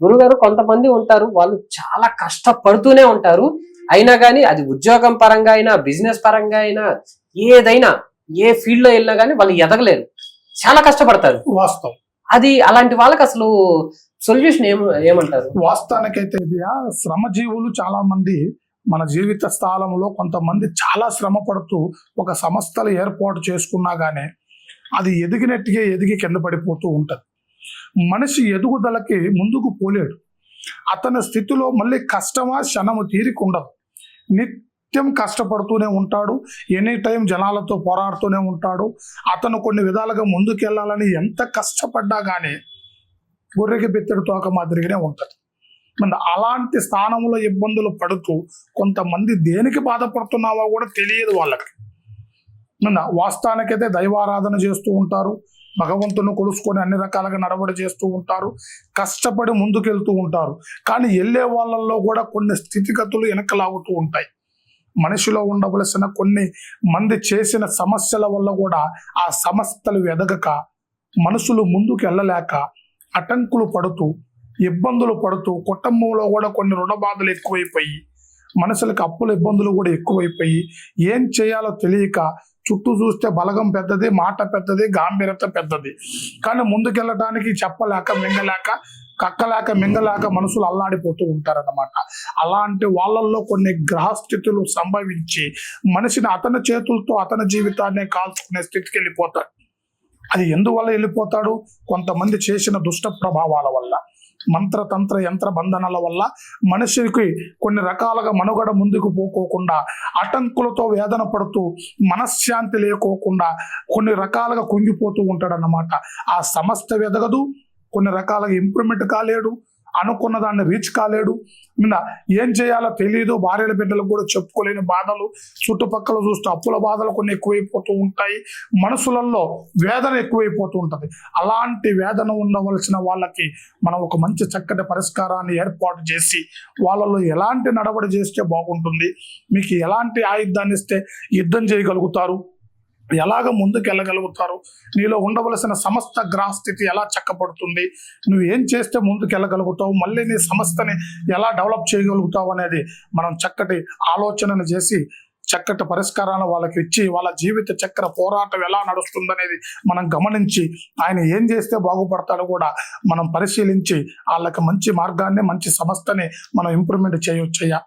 గురుగారు కొంతమంది ఉంటారు, వాళ్ళు చాలా కష్టపడుతూనే ఉంటారు. అయినా కానీ అది ఉద్యోగం పరంగా అయినా, బిజినెస్ పరంగా అయినా, ఏదైనా ఏ ఫీల్డ్ లో వెళ్ళినా కానీ వాళ్ళు ఎదగలేరు, చాలా కష్టపడతారు. వాస్తవం. అది అలాంటి వాళ్ళకి అసలు సొల్యూషన్ ఏమంటారు? వాస్తవానికైతే ఇది శ్రమజీవులు చాలా మంది మన జీవిత స్థానంలో కొంతమంది చాలా శ్రమ పడుతూ ఒక సంస్థలు ఏర్పాటు చేసుకున్నా గానీ అది ఎదిగి కింద పడిపోతూ ఉంటది. మనిషి ఎదుగుదలకి ముందుకు పోలేడు. అతని స్థితిలో మళ్ళీ కష్టమా క్షణము తీరిక ఉండదు. నిత్యం కష్టపడుతూనే ఉంటాడు. ఎనీ టైం జనాలతో పోరాడుతూనే ఉంటాడు. అతను కొన్ని విధాలుగా ముందుకెళ్ళాలని ఎంత కష్టపడ్డా కానీ గొర్రెకి బెత్తడి తోక మాదిరిగానే ఉంటది. మన అలాంటి స్థానంలో ఇబ్బందులు పడుతూ కొంతమంది దేనికి బాధపడుతున్నావో కూడా తెలియదు వాళ్ళకి. వాస్తవానికైతే దైవారాధన చేస్తూ ఉంటారు, భగవంతుని కొలుసుకొని అన్ని రకాలుగా నడవడి చేస్తూ ఉంటారు, కష్టపడి ముందుకెళ్తూ ఉంటారు. కానీ వెళ్ళే వాళ్ళల్లో కూడా కొన్ని స్థితిగతులు వెనకలాగుతూ ఉంటాయి. మనిషిలో ఉండవలసిన కొన్ని మంది చేసిన సమస్యల వల్ల కూడా ఆ సమస్యలు ఎదగక మనుషులు ముందుకు వెళ్ళలేక అటంకులు పడుతూ ఇబ్బందులు పడుతూ కుటుంబంలో కూడా కొన్ని రుణ బాధలు ఎక్కువైపోయి మనుషులకు అప్పుల ఇబ్బందులు కూడా ఎక్కువైపోయి ఏం చేయాలో తెలియక చుట్టూ చూస్తే బలగం పెద్దది, మాట పెద్దది, గాంభీర్యత పెద్దది, కానీ ముందుకెళ్ళటానికి చెప్పలేక మింగలేక కక్కలేక మింగలేక మనుషులు అల్లాడిపోతూ ఉంటారన్నమాట. అలాంటి వాళ్ళల్లో కొన్ని గ్రహస్థితులు సంభవించి మనిషిని అతని చేతులతో అతని జీవితాన్ని కాల్చుకునే స్థితికి వెళ్ళిపోతాడు. అది ఎందువల్ల వెళ్ళిపోతాడు? కొంతమంది చేసిన దుష్ట ప్రభావాల వల్ల, మంత్రతంత్ర యంత్ర బంధనాల వల్ల మనిషికి కొన్ని రకాలుగా మనుగడ ముందుకు పోకోకుండా అటంకులతో వేదన పడుతూ మనశ్శాంతి లేకోకుండా కొన్ని రకాలుగా కుంగిపోతూ ఉంటాడన్నమాట. ఆ సమస్త ఎదగదు, కొన్ని రకాలుగా ఇంప్రూవ్మెంట్ కాలేడు, అనుకున్న దాన్ని రీచ్ కాలేడు. ఏం చేయాలో తెలియదు, భార్యల బిడ్డలకు కూడా చెప్పుకోలేని బాధలు, చుట్టుపక్కల చూస్తే అప్పుల బాధలు కొన్ని ఎక్కువైపోతూ ఉంటాయి, మనసులలో వేదన ఎక్కువైపోతూ ఉంటుంది. అలాంటి వేదన ఉండవలసిన వాళ్ళకి మనం ఒక మంచి చక్కటి పరిష్కారాన్ని ఏర్పాటు చేసి వాళ్ళలో ఎలాంటి నడవడి చేస్తే బాగుంటుంది, మీకు ఎలాంటి ఆయుధాన్ని ఇస్తే యుద్ధం చేయగలుగుతారు, ఎలాగ ముందుకు వెళ్ళగలుగుతారు, నీలో ఉండవలసిన సమస్త గ్రహస్థితి ఎలా చక్కబడుతుంది, నువ్వు ఏం చేస్తే ముందుకు వెళ్ళగలుగుతావు, మళ్ళీ నీ సంస్థని ఎలా డెవలప్ చేయగలుగుతావు అనేది మనం చక్కటి ఆలోచనను చేసి చక్కటి పరిష్కారాలను వాళ్ళకి ఇచ్చి వాళ్ళ జీవిత చక్ర పోరాటం ఎలా నడుస్తుందనేది మనం గమనించి ఆయన ఏం చేస్తే బాగుపడతాడో కూడా మనం పరిశీలించి వాళ్ళకి మంచి మార్గాన్ని మంచి సంస్థని మనం ఇంప్రూవ్మెంట్ చేయొచ్చయ్యా.